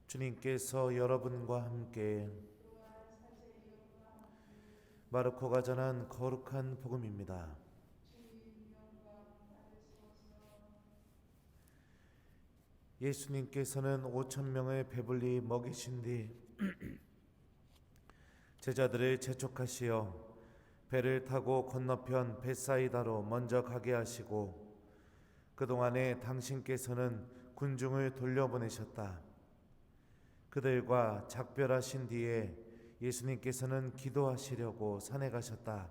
주님께서 여러분과 함께 마르코가 전한 거룩한 복음입니다. 예수님께서는 5,000명을 배불리 먹이신 뒤 제자들을 재촉하시어 배를 타고 건너편 벳사이다로 먼저 가게 하시고 그동안에 당신께서는 군중을 돌려보내셨다. 그들과 작별하신 뒤에 예수님께서는 기도하시려고 산에 가셨다.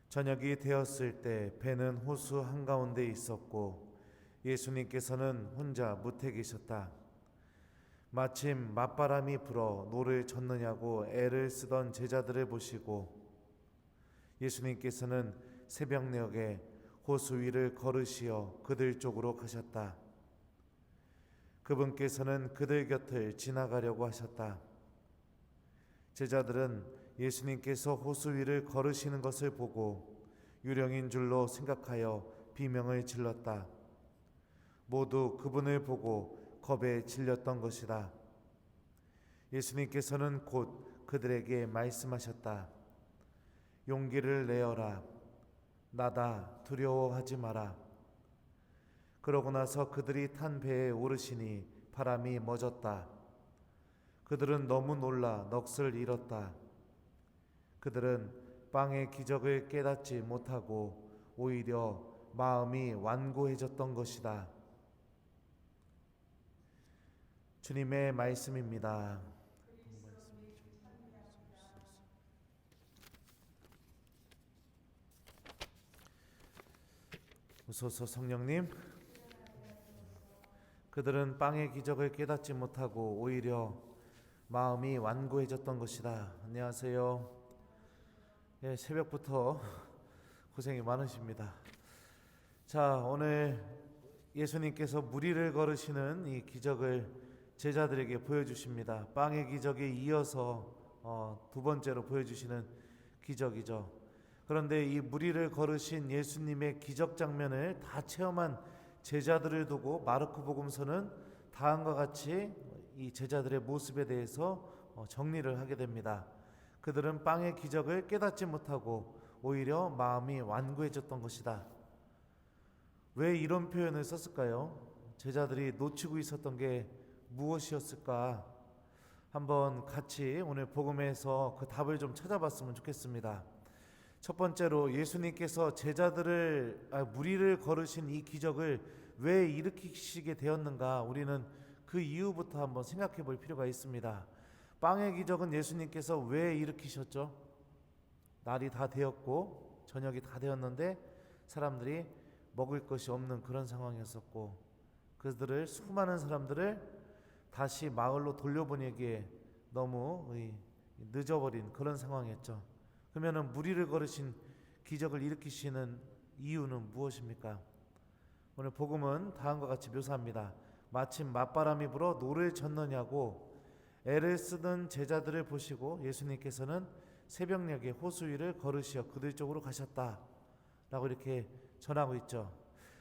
저녁이 되었을 때 배는 호수 한가운데 있었고 예수님께서는 혼자 무태 계셨다. 마침 맞바람이 불어 노를 젓느냐고 애를 쓰던 제자들을 보시고 예수님께서는 새벽녘에 호수 위를 걸으시어 그들 쪽으로 가셨다. 그분께서는 그들 곁을 지나가려고 하셨다. 제자들은 예수님께서 호수 위를 걸으시는 것을 보고 유령인 줄로 생각하여 비명을 질렀다. 모두 그분을 보고 겁에 질렸던 것이다. 예수님께서는 곧 그들에게 말씀하셨다. 용기를 내어라. 나다. 두려워하지 마라. 그러고 나서 그들이 탄 배에 오르시니 바람이 멎었다. 그들은 너무 놀라 넋을 잃었다. 그들은 빵의 기적을 깨닫지 못하고 오히려 마음이 완고해졌던 것이다. 주님의 말씀입니다. 오소서 성령님. 그들은 빵의 기적을 깨닫지 못하고 오히려 마음이 완고해졌던 것이다. 안녕하세요. 예, 새벽부터 고생이 많으십니다. 자, 오늘 예수님께서 무리를 걸으시는 이 기적을 제자들에게 보여주십니다. 빵의 기적에 이어서 두 번째로 보여주시는 기적이죠. 그런데 이 무리를 걸으신 예수님의 기적 장면을 다 체험한 제자들을 두고 마르코 복음서는 다음과 같이 이 제자들의 모습에 대해서 정리를 하게 됩니다. 그들은 빵의 기적을 깨닫지 못하고 오히려 마음이 완고해졌던 것이다. 왜 이런 표현을 썼을까요? 제자들이 놓치고 있었던 게 무엇이었을까? 한번 같이 오늘 복음에서 그 답을 좀 찾아봤으면 좋겠습니다. 첫 번째로 예수님께서 무리를 걸으신 이 기적을 왜 일으키시게 되었는가? 우리는 그 이유부터 한번 생각해 볼 필요가 있습니다. 빵의 기적은 예수님께서 왜 일으키셨죠? 날이 다 되었고 저녁이 다 되었는데 사람들이 먹을 것이 없는 그런 상황이었었고 수많은 사람들을 다시 마을로 돌려보내기에 너무 늦어버린 그런 상황이었죠. 그러면 무리를 걸으신 기적을 일으키시는 이유는 무엇입니까? 오늘 복음은 다음과 같이 묘사합니다. 마침 맞바람이 불어 노를 젓느냐고 애를 쓰던 제자들을 보시고 예수님께서는 새벽녘에 호수 위를 걸으시어 그들 쪽으로 가셨다 라고 이렇게 전하고 있죠.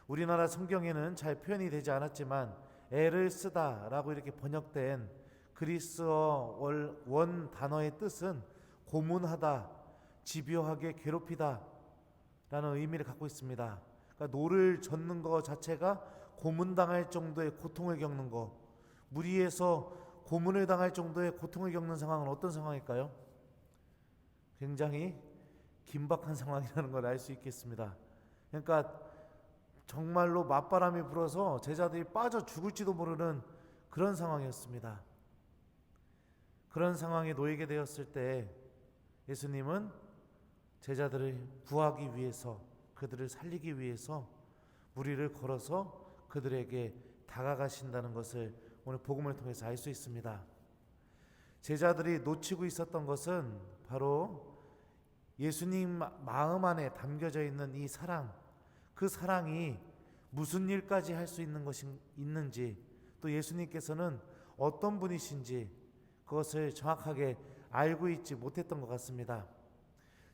우리나라 성경에는 잘 표현이 되지 않았지만 애를 쓰다 라고 이렇게 번역된 그리스어 원 단어의 뜻은 고문하다, 집요하게 괴롭히다 라는 의미를 갖고 있습니다. 그러니까 노를 젓는 것 자체가 고문당할 정도의 고통을 겪는 것, 무리해서 고문을 당할 정도의 고통을 겪는 상황은 어떤 상황일까요? 굉장히 긴박한 상황이라는 걸 알 수 있겠습니다. 그러니까 정말로 맞바람이 불어서 제자들이 빠져 죽을지도 모르는 그런 상황이었습니다. 그런 상황에 놓이게 되었을 때 예수님은 제자들을 구하기 위해서, 그들을 살리기 위해서 무리를 걸어서 그들에게 다가가신다는 것을 오늘 복음을 통해서 알 수 있습니다. 제자들이 놓치고 있었던 것은 바로 예수님 마음 안에 담겨져 있는 이 사랑, 그 사랑이 무슨 일까지 할 수 있는 것이 있는지, 또 예수님께서는 어떤 분이신지 그것을 정확하게 알고 있지 못했던 것 같습니다.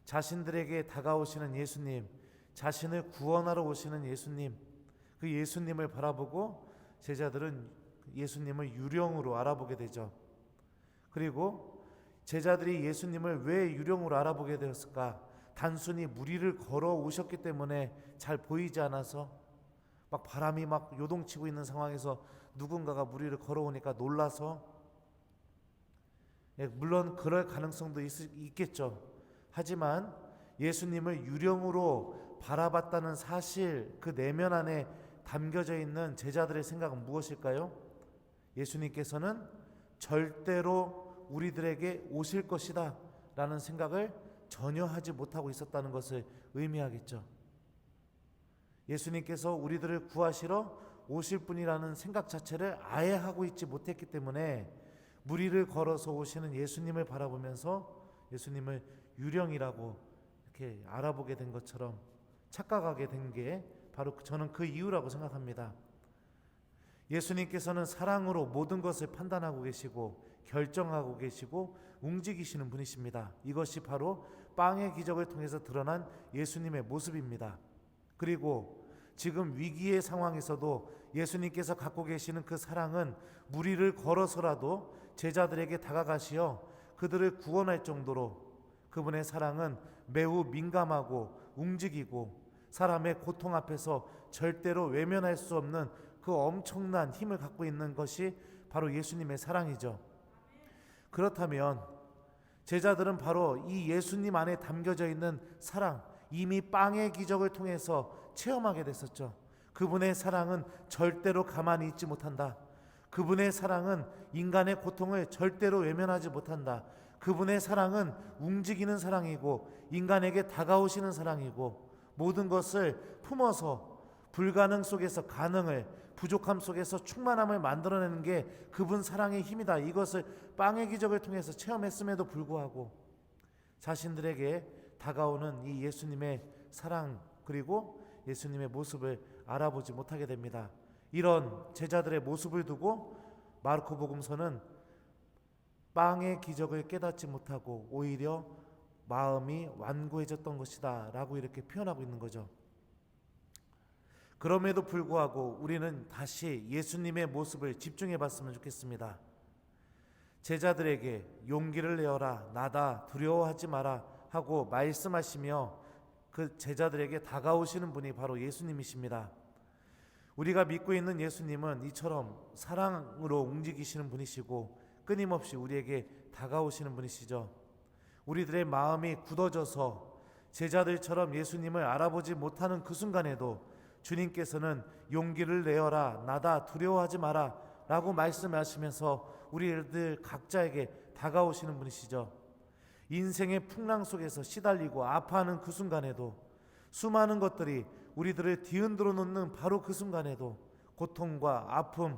자신들에게 다가오시는 예수님, 자신을 구원하러 오시는 예수님, 그 예수님을 바라보고 제자들은 예수님을 유령으로 알아보게 되죠. 그리고 제자들이 예수님을 왜 유령으로 알아보게 되었을까? 단순히 무리를 걸어 오셨기 때문에 잘 보이지 않아서, 막 바람이 막 요동치고 있는 상황에서 누군가가 무리를 걸어오니까 놀라서, 물론 그럴 가능성도 있겠죠. 하지만 예수님을 유령으로 바라봤다는 사실, 그 내면 안에 담겨져 있는 제자들의 생각은 무엇일까요? 예수님께서는 절대로 우리들에게 오실 것이다 라는 생각을 전혀 하지 못하고 있었다는 것을 의미하겠죠. 예수님께서 우리들을 구하시러 오실 분이라는 생각 자체를 아예 하고 있지 못했기 때문에 무리를 걸어서 오시는 예수님을 바라보면서 예수님을 유령이라고 이렇게 알아보게 된 것처럼 착각하게 된 게 바로 저는 그 이유라고 생각합니다. 예수님께서는 사랑으로 모든 것을 판단하고 계시고 결정하고 계시고 움직이시는 분이십니다. 이것이 바로 빵의 기적을 통해서 드러난 예수님의 모습입니다. 그리고 지금 위기의 상황에서도 예수님께서 갖고 계시는 그 사랑은 무리를 걸어서라도 제자들에게 다가가시어 그들을 구원할 정도로, 그분의 사랑은 매우 민감하고 움직이고 사람의 고통 앞에서 절대로 외면할 수 없는 그 엄청난 힘을 갖고 있는 것이 바로 예수님의 사랑이죠. 그렇다면 제자들은 바로 이 예수님 안에 담겨져 있는 사랑, 이미 빵의 기적을 통해서 체험하게 됐었죠. 그분의 사랑은 절대로 가만히 있지 못한다. 그분의 사랑은 인간의 고통을 절대로 외면하지 못한다. 그분의 사랑은 움직이는 사랑이고 인간에게 다가오시는 사랑이고 모든 것을 품어서 불가능 속에서 가능을, 부족함 속에서 충만함을 만들어내는 게 그분 사랑의 힘이다. 이것을 빵의 기적을 통해서 체험했음에도 불구하고 자신들에게 다가오는 이 예수님의 사랑, 그리고 예수님의 모습을 알아보지 못하게 됩니다. 이런 제자들의 모습을 두고 마르코복음서는 빵의 기적을 깨닫지 못하고 오히려 마음이 완고해졌던 것이다 라고 이렇게 표현하고 있는 거죠. 그럼에도 불구하고 우리는 다시 예수님의 모습을 집중해 봤으면 좋겠습니다. 제자들에게 용기를 내어라, 나다, 두려워하지 마라 하고 말씀하시며 그 제자들에게 다가오시는 분이 바로 예수님이십니다. 우리가 믿고 있는 예수님은 이처럼 사랑으로 움직이시는 분이시고 끊임없이 우리에게 다가오시는 분이시죠. 우리들의 마음이 굳어져서 제자들처럼 예수님을 알아보지 못하는 그 순간에도 주님께서는 용기를 내어라, 나다, 두려워하지 마라 라고 말씀하시면서 우리들 각자에게 다가오시는 분이시죠. 인생의 풍랑 속에서 시달리고 아파하는 그 순간에도, 수많은 것들이 우리들을 뒤흔들어 놓는 바로 그 순간에도 고통과 아픔,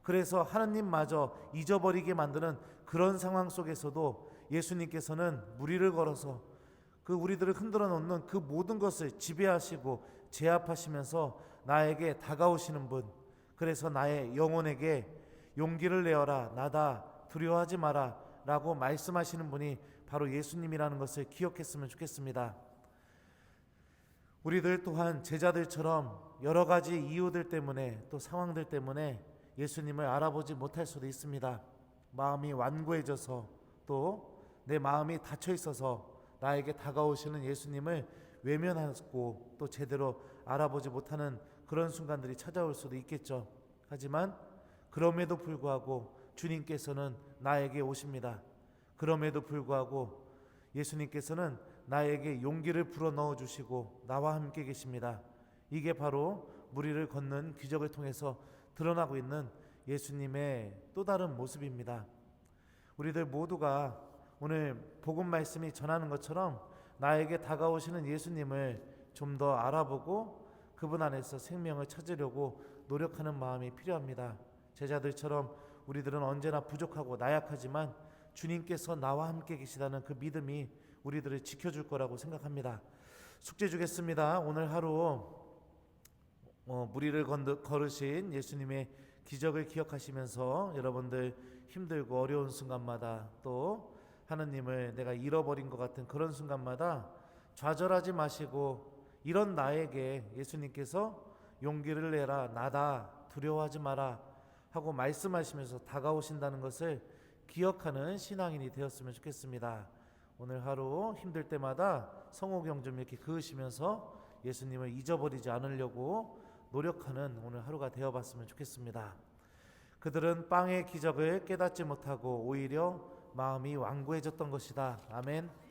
그래서 하나님마저 잊어버리게 만드는 그런 상황 속에서도 예수님께서는 무리를 걸어서 그 우리들을 흔들어 놓는 그 모든 것을 지배하시고 제압하시면서 나에게 다가오시는 분, 그래서 나의 영혼에게 용기를 내어라, 나다, 두려워하지 마라 라고 말씀하시는 분이 바로 예수님이라는 것을 기억했으면 좋겠습니다. 우리들 또한 제자들처럼 여러 가지 이유들 때문에 또 상황들 때문에 예수님을 알아보지 못할 수도 있습니다. 마음이 완고해져서 또 내 마음이 닫혀 있어서 나에게 다가오시는 예수님을 외면하고 또 제대로 알아보지 못하는 그런 순간들이 찾아올 수도 있겠죠. 하지만 그럼에도 불구하고 주님께서는 나에게 오십니다. 그럼에도 불구하고 예수님께서는 나에게 용기를 불어넣어 주시고 나와 함께 계십니다. 이게 바로 무리를 걷는 기적을 통해서 드러나고 있는 예수님의 또 다른 모습입니다. 우리들 모두가 오늘 복음 말씀이 전하는 것처럼 나에게 다가오시는 예수님을 좀 더 알아보고 그분 안에서 생명을 찾으려고 노력하는 마음이 필요합니다. 제자들처럼 우리들은 언제나 부족하고 나약하지만 주님께서 나와 함께 계시다는 그 믿음이 우리들을 지켜줄 거라고 생각합니다. 숙제 주겠습니다. 오늘 하루 무리를 걸으신 예수님의 기적을 기억하시면서 여러분들 힘들고 어려운 순간마다 또 하나님을 내가 잃어버린 것 같은 그런 순간마다 좌절하지 마시고 이런 나에게 예수님께서 용기를 내라, 나다, 두려워하지 마라 하고 말씀하시면서 다가오신다는 것을 기억하는 신앙인이 되었으면 좋겠습니다. 오늘 하루 힘들 때마다 성호경 좀 이렇게 그으시면서 예수님을 잊어버리지 않으려고 노력하는 오늘 하루가 되어봤으면 좋겠습니다. 그들은 빵의 기적을 깨닫지 못하고 오히려 마음이 완고해졌던 것이다. 아멘.